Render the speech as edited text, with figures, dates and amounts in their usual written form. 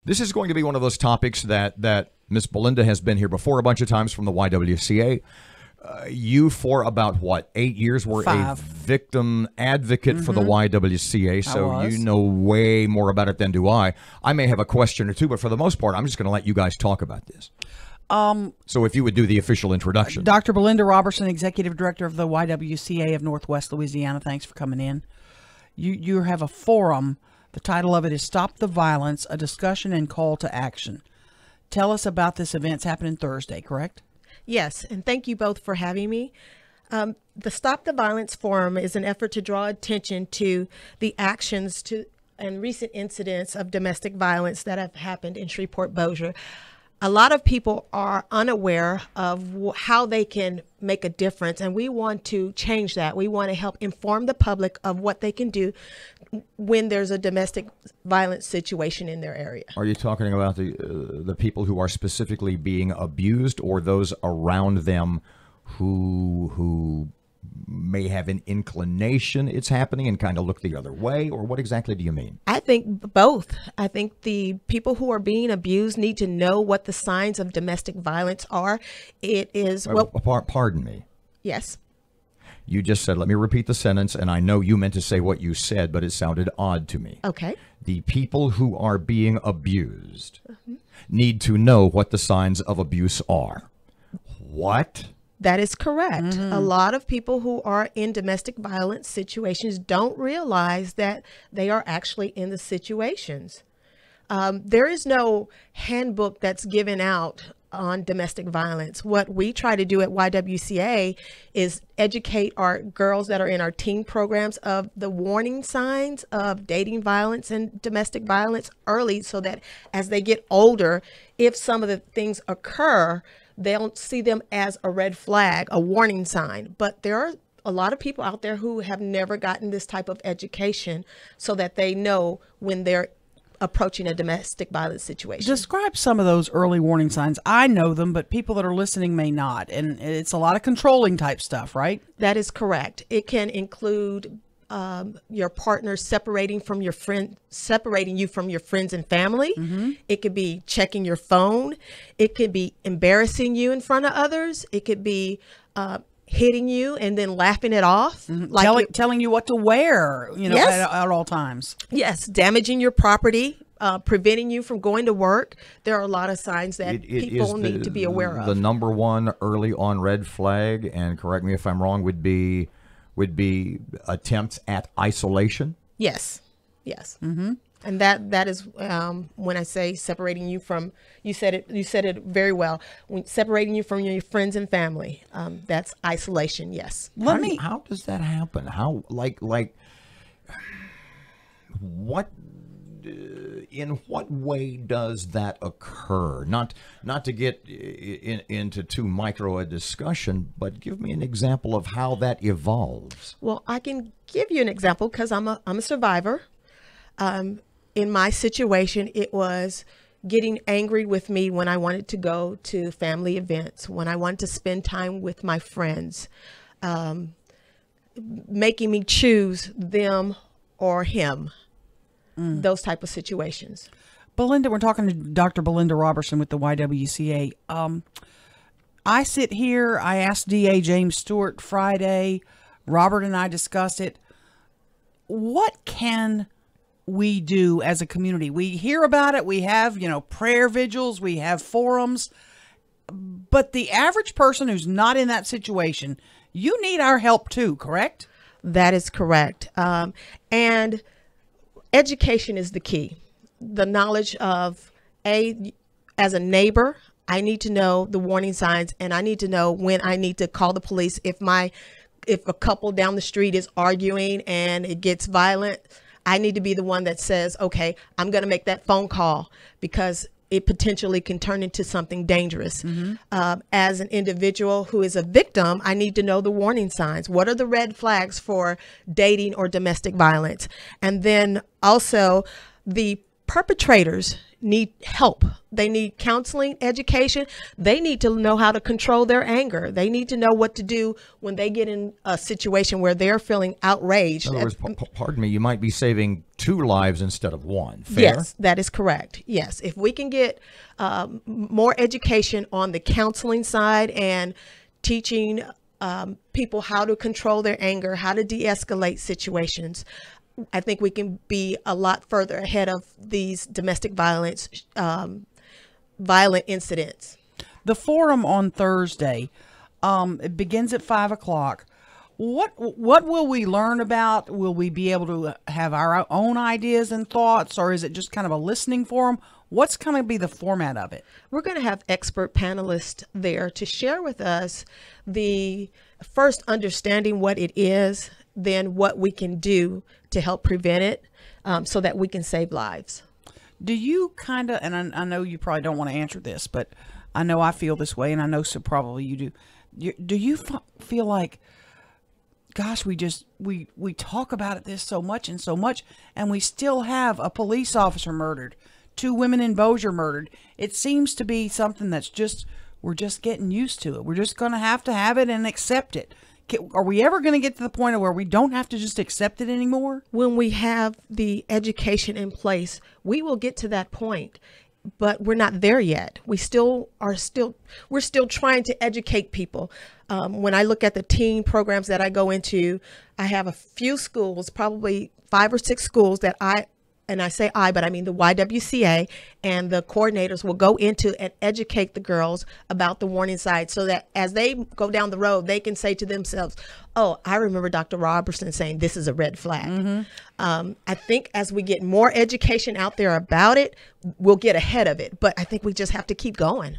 This is going to be one of those topics that Miss Belinda has been here before a bunch of times from the YWCA. You, for about, 8 years, were 5. a victim advocate for the YWCA, so you know way more about it than do I. I may have a question or two, but for the most part, I'm just going to let you guys talk about this. So if you would do the official introduction. Dr. Belinda Roberson, Executive Director of the YWCA of Northwest Louisiana. Thanks for coming in. You have a forum. The title of it is Stop the Violence, a Discussion and Call to Action. Tell us about this event. It's happening Thursday, correct? Yes, and thank you both for having me. The Stop the Violence Forum is an effort to draw attention to the actions and recent incidents of domestic violence that have happened in Shreveport, Bossier. A lot of people are unaware of how they can make a difference, and we want to change that. We want to help inform the public of what they can do when there's a domestic violence situation in their area. Are you talking about the people who are specifically being abused, or those around them who may have an inclination it's happening and kind of look the other way, or what exactly do you mean? I think both. I think the people who are being abused need to know what the signs of domestic violence are. It is Pardon me. Yes. You just said, let me repeat the sentence, and I know you meant to say what you said, but it sounded odd to me. Okay. The people who are being abused need to know what the signs of abuse are. What? That is correct. A lot of people who are in domestic violence situations don't realize that they are actually in the situations. There is no handbook that's given out on domestic violence. What we try to do at YWCA is educate our girls that are in our teen programs of the warning signs of dating violence and domestic violence early, so that as they get older, if some of the things occur, they'll see them as a red flag, a warning sign. But there are a lot of people out there who have never gotten this type of education so that they know when they're approaching a domestic violence situation. Describe some of those early warning signs. I know them, but people that are listening may not. And it's a lot of controlling type stuff, right? That is correct. It can include your partner separating you from your friends and family. It could be checking your phone. It could be embarrassing you in front of others. It could be hitting you and then laughing it off. Telling you what to wear, Yes. at all times. Yes, damaging your property, preventing you from going to work. There are a lot of signs that people need to be aware of. The number one early on red flag, and correct me if I'm wrong, would be attempts at isolation. Yes. And that is when I say separating you from, you said it very well, when separating you from your friends and family, that's isolation. Yes. How does that happen? How, what, in what way does that occur? Not to get into too micro a discussion, but give me an example of how that evolves. Well, I can give you an example because I'm a survivor. In my situation, it was getting angry with me when I wanted to go to family events, when I wanted to spend time with my friends, making me choose them or him. Those type of situations. Belinda, we're talking to Dr. Belinda Roberson with the YWCA. I sit here, I asked DA James Stewart Friday, Robert and I discussed it. What can we do as a community? We hear about it. We have, prayer vigils, we have forums, but the average person who's not in that situation, you need our help too, correct? That is correct. And education is the key. The knowledge of, as a neighbor, I need to know the warning signs, and I need to know when I need to call the police. If a couple down the street is arguing and it gets violent, I need to be the one that says, okay, I'm going to make that phone call because it potentially can turn into something dangerous. As an individual who is a victim, I need to know the warning signs. What are the red flags for dating or domestic violence? And then also the perpetrators need help. They need counseling, education. They need to know how to control their anger. They need to know what to do when they get in a situation where they're feeling outraged. In other words, pardon me, you might be saving 2 lives instead of 1. Fair? Yes, that is correct. Yes. If we can get more education on the counseling side and teaching people how to control their anger, how to de-escalate situations, I think we can be a lot further ahead of these domestic violence, violent incidents. The forum on Thursday, it begins at 5:00. What will we learn about? Will we be able to have our own ideas and thoughts, or is it just kind of a listening forum? What's going to be the format of it? We're going to have expert panelists there to share with us the first understanding what it is, then what we can do to help prevent it, so that we can save lives. Do you kind of, and I know you probably don't want to answer this, but I know I feel this way, and I know so probably you do. Do you feel like, gosh, we talk about this so much, and we still have a police officer murdered, 2 women in Bossier murdered. It seems to be something that's we're just getting used to it. We're just going to have it and accept it. Are we ever going to get to the point of where we don't have to just accept it anymore? When we have the education in place, we will get to that point, but we're not there yet. We're still trying to educate people. When I look at the teen programs that I go into, I have a few schools, probably 5 or 6 schools that and I say but I mean the YWCA and the coordinators will go into and educate the girls about the warning signs, so that as they go down the road, they can say to themselves, oh, I remember Dr. Roberson saying this is a red flag. Mm-hmm. I think as we get more education out there about it, we'll get ahead of it. But I think we just have to keep going.